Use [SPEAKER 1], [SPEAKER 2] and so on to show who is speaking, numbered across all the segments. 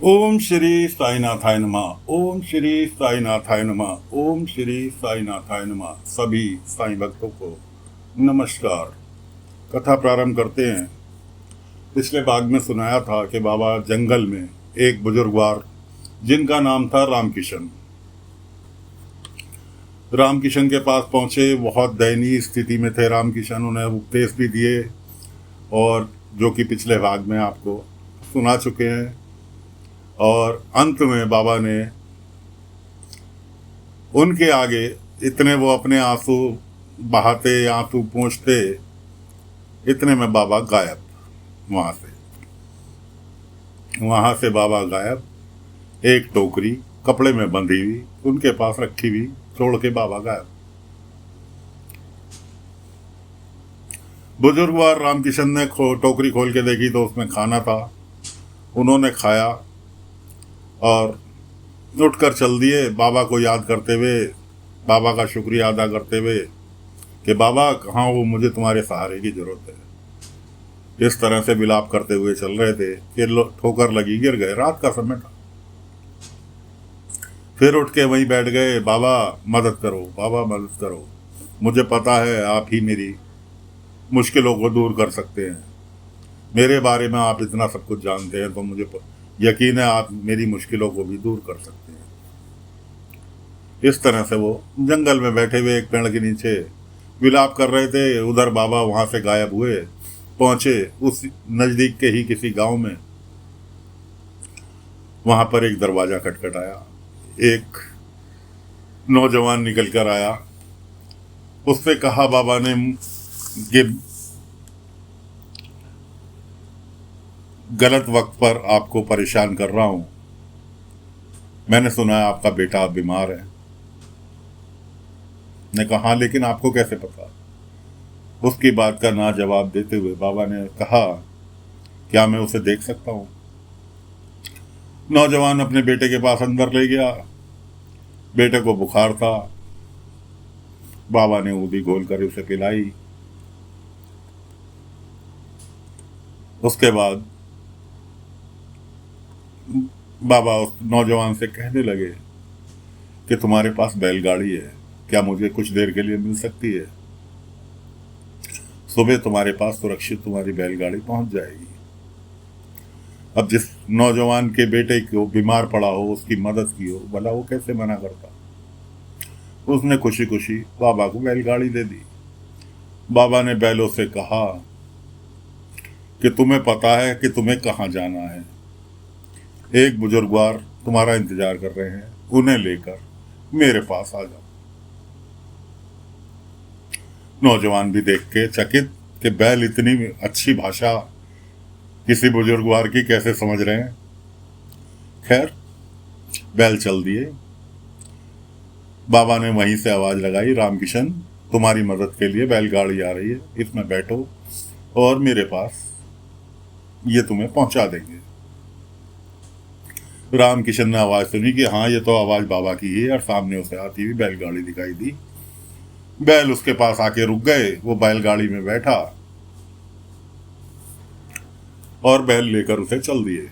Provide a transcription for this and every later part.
[SPEAKER 1] ओम श्री साईनाथाय नमः। ओम श्री साईनाथाय नमः। ओम श्री साईनाथाय नमः। सभी साईं भक्तों को नमस्कार। कथा प्रारंभ करते हैं। पिछले भाग में सुनाया था कि बाबा जंगल में एक बुजुर्गवार जिनका नाम था रामकिशन के पास पहुंचे। बहुत दयनीय स्थिति में थे रामकिशन। उन्हें उपदेश भी दिए और जो कि पिछले भाग में आपको सुना चुके हैं। और अंत में बाबा ने उनके आगे इतने वो अपने आंसू बहाते, आंसू पोंछते, इतने में बाबा गायब। वहां से बाबा गायब। एक टोकरी कपड़े में बंधी हुई उनके पास रखी हुई छोड़ के बाबा गायब। बुजुर्गवार रामकिशन ने टोकरी खोल के देखी तो उसमें खाना था। उन्होंने खाया और उठकर चल दिए, बाबा को याद करते हुए, बाबा का शुक्रिया अदा करते हुए कि बाबा कहाँ हो, मुझे तुम्हारे सहारे की जरूरत है। इस तरह से विलाप करते हुए चल रहे थे कि ठोकर लगी, गिर गए। रात का समय था। फिर उठ के वहीं बैठ गए। बाबा मदद करो, बाबा मदद करो, मुझे पता है आप ही मेरी मुश्किलों को दूर कर सकते हैं। मेरे बारे में आप इतना सब कुछ जानते हैं तो मुझे यकीन है आप मेरी मुश्किलों को भी दूर कर सकते हैं। इस तरह से वो जंगल में बैठे हुए एक पेड़ के नीचे विलाप कर रहे थे। उधर बाबा वहां से गायब हुए। पहुंचे उस नजदीक के ही किसी गांव में। वहां पर एक दरवाजा खटखटाया। एक नौजवान निकल कर आया। उससे कहा बाबा ने कि गलत वक्त पर आपको परेशान कर रहा हूं। मैंने सुना है आपका बेटा बीमार है। ने कहा हाँ, लेकिन आपको कैसे पता? उसकी बात का ना जवाब देते हुए बाबा ने कहा, क्या मैं उसे देख सकता हूं? नौजवान अपने बेटे के पास अंदर ले गया। बेटे को बुखार था। बाबा ने ऊदी घोल कर उसे पिलाई। उसके बाद बाबा उस नौजवान से कहने लगे कि तुम्हारे पास बैलगाड़ी है, क्या मुझे कुछ देर के लिए मिल सकती है? सुबह तुम्हारे पास सुरक्षित तुम्हारी बैलगाड़ी पहुंच जाएगी। अब जिस नौजवान के बेटे को बीमार पड़ा हो, उसकी मदद की हो, भला वो कैसे मना करता? उसने खुशी खुशी बाबा को बैलगाड़ी दे दी। बाबा ने बैलों से कहा कि तुम्हें पता है कि तुम्हें कहाँ जाना है। एक बुजुर्गवार तुम्हारा इंतजार कर रहे हैं, उन्हें लेकर मेरे पास आ जाओ। नौजवान भी देख के चकित कि बैल इतनी अच्छी भाषा किसी बुजुर्गवार की कैसे समझ रहे हैं। खैर, बैल चल दिए। बाबा ने वहीं से आवाज लगाई, रामकिशन तुम्हारी मदद के लिए बैलगाड़ी आ रही है, इसमें बैठो और मेरे पास ये तुम्हें पहुंचा देंगे। रामकिशन ने आवाज सुनी कि हाँ, ये तो आवाज बाबा की ही है, और सामने उसे आती हुई बैलगाड़ी दिखाई दी। बैल उसके पास आके रुक गए। वो बैलगाड़ी में बैठा और बैल लेकर उसे चल दिए।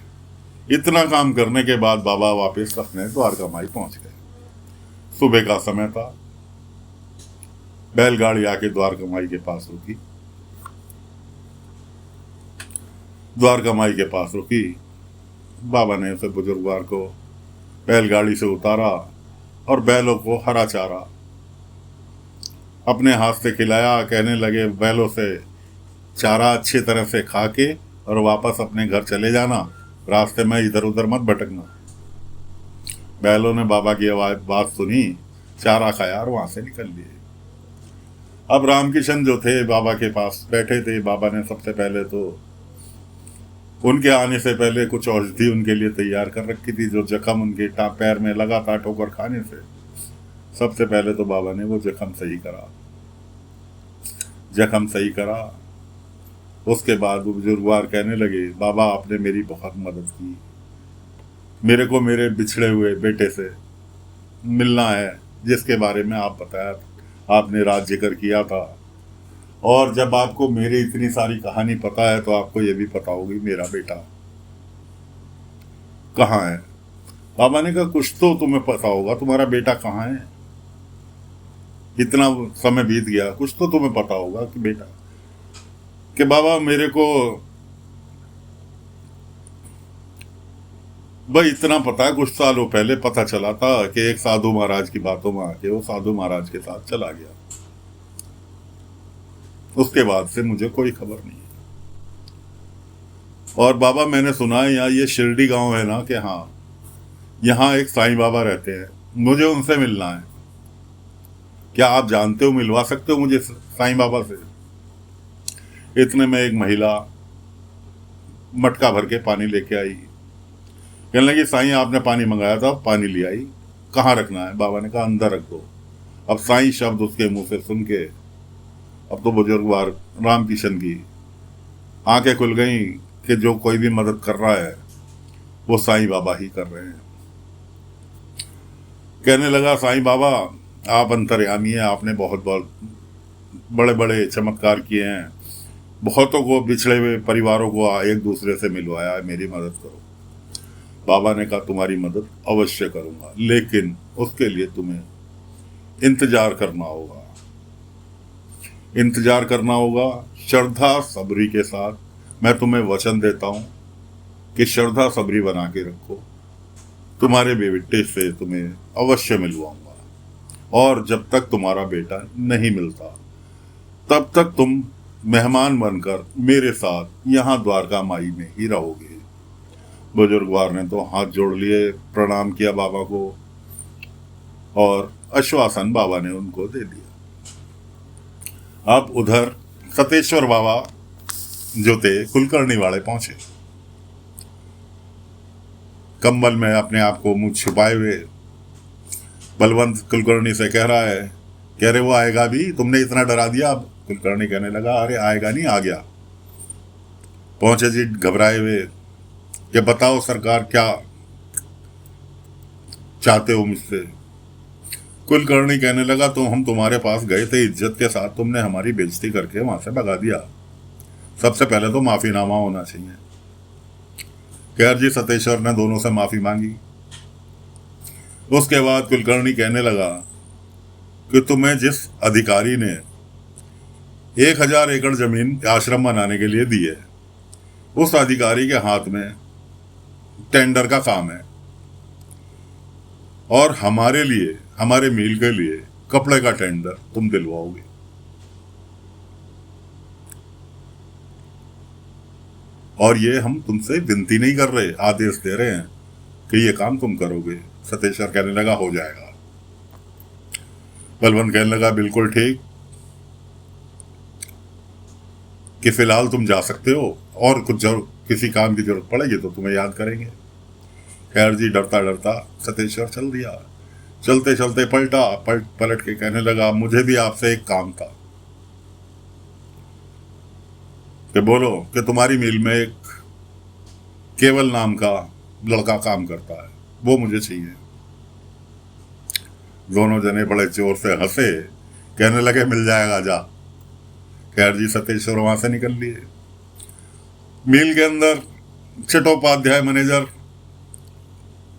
[SPEAKER 1] इतना काम करने के बाद बाबा वापस अपने द्वारकामाई पहुंच गए। सुबह का समय था। बैलगाड़ी आके द्वारकामाई के पास रुकी। द्वारकामाई के पास रुकी। बाबा ने उसे बुजुर्गवार को बैलगाड़ी से उतारा और बैलों को हरा चारा अपने हाथ से खिलाया। कहने लगे, बैलों से चारा अच्छी तरह से खा के और वापस अपने घर चले जाना, रास्ते में इधर उधर मत भटकना। बैलों ने बाबा की आवाज बात सुनी, चारा खाया और वहां से निकल लिए। अब रामकिशन जो थे बाबा के पास बैठे थे। बाबा ने सबसे पहले तो उनके आने से पहले कुछ औषधि उनके लिए तैयार कर रखी थी, जो जख्म उनके पैर में लगा था ठोकर खाने से। सबसे पहले तो बाबा ने वो जख्म सही करा। उसके बाद वो बुजुर्गवार कहने लगे, बाबा आपने मेरी बहुत मदद की। मेरे को मेरे बिछड़े हुए बेटे से मिलना है, जिसके बारे में आप बताया, आपने राज जिक्र किया था। और जब आपको मेरी इतनी सारी कहानी पता है तो आपको ये भी पता होगी मेरा बेटा कहाँ है? बाबा ने कहा कुछ तो तुम्हें पता होगा, तुम्हारा बेटा कहाँ है? इतना समय बीत गया, कुछ तो तुम्हें पता होगा कि बेटा। कि बाबा मेरे को भाई इतना पता है, कुछ सालों पहले पता चला था कि एक साधु महाराज की बातों में आके वो साधु महाराज के साथ चला गया। उसके बाद से मुझे कोई खबर नहीं है। और बाबा मैंने सुना है यहाँ ये शिरडी गांव है ना, कि हाँ यहाँ एक साईं बाबा रहते हैं, मुझे उनसे मिलना है। क्या आप जानते हो, मिलवा सकते हो मुझे साईं बाबा से? इतने में एक महिला मटका भर के पानी लेके आई। कहने लगी साईं आपने पानी मंगाया था, पानी ले आई, कहाँ रखना है? बाबा ने कहा अंदर रख दो। अब साईं शब्द उसके मुंह से सुन के अब तो बुजुर्गवार राम किशन की आंखें खुल गई कि जो कोई भी मदद कर रहा है वो साईं बाबा ही कर रहे हैं। कहने लगा साईं बाबा आप अंतर्यामी हैं, आपने बहुत बहुत बड़े बड़े चमत्कार किए हैं, बहुतों को, बिछड़े हुए परिवारों को एक दूसरे से मिलवाया है, मेरी मदद करो। बाबा ने कहा तुम्हारी मदद अवश्य करूंगा, लेकिन उसके लिए तुम्हें इंतजार करना होगा। इंतजार करना होगा श्रद्धा सबरी के साथ। मैं तुम्हें वचन देता हूं कि श्रद्धा सबरी बना के रखो, तुम्हारे बेटे से तुम्हें अवश्य मिलवाऊंगा। और जब तक तुम्हारा बेटा नहीं मिलता तब तक तुम मेहमान बनकर मेरे साथ यहाँ द्वारका माई में ही रहोगे। बुजुर्गवार ने तो हाथ जोड़ लिए, प्रणाम किया बाबा को और आश्वासन बाबा ने उनको दे दिया। अब उधर सतेश्वर बाबा जो थे कुलकर्णी वाले पहुंचे, कंबल में अपने आप को मुंह छुपाए हुए। बलवंत कुलकर्णी से कह रहा है, कह रहे वो आएगा भी, तुमने इतना डरा दिया। अब कुलकर्णी कहने लगा अरे आएगा नहीं, आ गया। पहुंचे जी घबराए हुए कि बताओ सरकार क्या चाहते हो मुझसे? कुलकर्णी कहने लगा तो हम तुम्हारे पास गए थे इज्जत के साथ, तुमने हमारी बेइज्जती करके वहां से भगा दिया। सबसे पहले तो माफीनामा होना चाहिए। खैर जी सतेश्वर ने दोनों से माफी मांगी। उसके बाद कुलकर्णी कहने लगा कि तुम्हें जिस अधिकारी ने 1000 एकड़ जमीन आश्रम बनाने के लिए दी है, उस अधिकारी के हाथ में टेंडर का काम है और हमारे लिए, हमारे मिल के लिए कपड़े का टेंडर तुम दिलवाओगे। और ये हम तुमसे विनती नहीं कर रहे, आदेश दे रहे हैं कि ये काम तुम करोगे। सतेश्वर कहने लगा हो जाएगा। बलवंत कहने लगा बिल्कुल ठीक, कि फिलहाल तुम जा सकते हो और कुछ किसी काम की जरूरत पड़ेगी तो तुम्हें याद करेंगे। खैर जी डरता डरता सतेश्वर चल दिया। चलते चलते पलट के कहने लगा मुझे भी आपसे एक काम था। कि बोलो? कि तुम्हारी मिल में एक केवल नाम का लड़का काम करता है, वो मुझे चाहिए। दोनों जने बड़े जोर से हंसे, कहने लगे मिल जाएगा जा। खैर जी सतेश्वर वहां से निकल लिए। मिल के अंदर चट्टोपाध्याय मैनेजर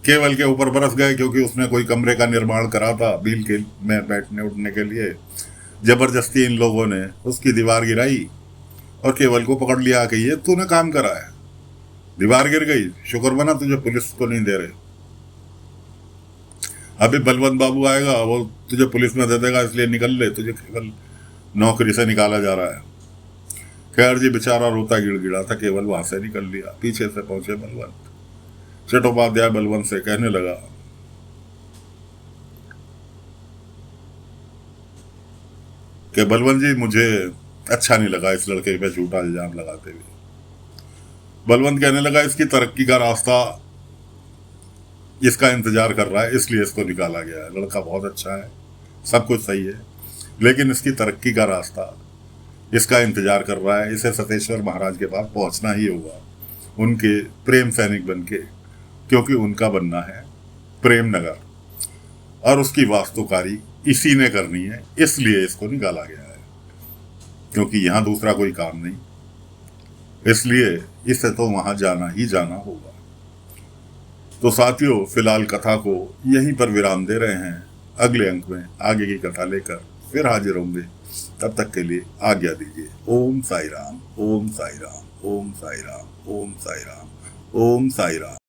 [SPEAKER 1] केवल के ऊपर बरस गए, क्योंकि उसने कोई कमरे का निर्माण करा था मिल के में बैठने उठने के लिए। जबरदस्ती इन लोगों ने उसकी दीवार गिराई और केवल को पकड़ लिया कि ये तूने काम करा है। दीवार गिर गई, शुक्र बना तुझे पुलिस को नहीं दे रहे। अभी बलवंत बाबू आएगा, वो तुझे पुलिस में दे देगा, इसलिए निकल ले, तुझे केवल नौकरी से निकाला जा रहा है। खैर जी बेचारा रोता गिड़गिड़ा था, केवल वहां से निकल लिया। पीछे से पहुंचे बलवंत। चट्टोपाध्याय बलवंत से कहने लगा कि बलवंत जी मुझे अच्छा नहीं लगा इस लड़के पे झूठा इल्जाम लगाते हुए। बलवंत कहने लगा इसकी तरक्की का रास्ता इसका इंतजार कर रहा है, इसलिए इसको निकाला गया है। लड़का बहुत अच्छा है, सब कुछ सही है, लेकिन इसकी तरक्की का रास्ता इसका इंतजार कर रहा है। इसे सतेश्वर महाराज के पास पहुंचना ही होगा, उनके प्रेम सैनिक बन के, क्योंकि उनका बनना है प्रेम नगर और उसकी वास्तुकारी इसी ने करनी है, इसलिए इसको निकाला गया है। क्योंकि यहां दूसरा कोई काम नहीं, इसलिए इसे तो वहां जाना ही जाना होगा। तो साथियों, फिलहाल कथा को यहीं पर विराम दे रहे हैं। अगले अंक में आगे की कथा लेकर फिर हाजिर होंगे। तब तक के लिए आज्ञा दीजिए। ओम साई राम, ओम साई राम, ओम साई राम, ओम साई राम, ओम साई राम।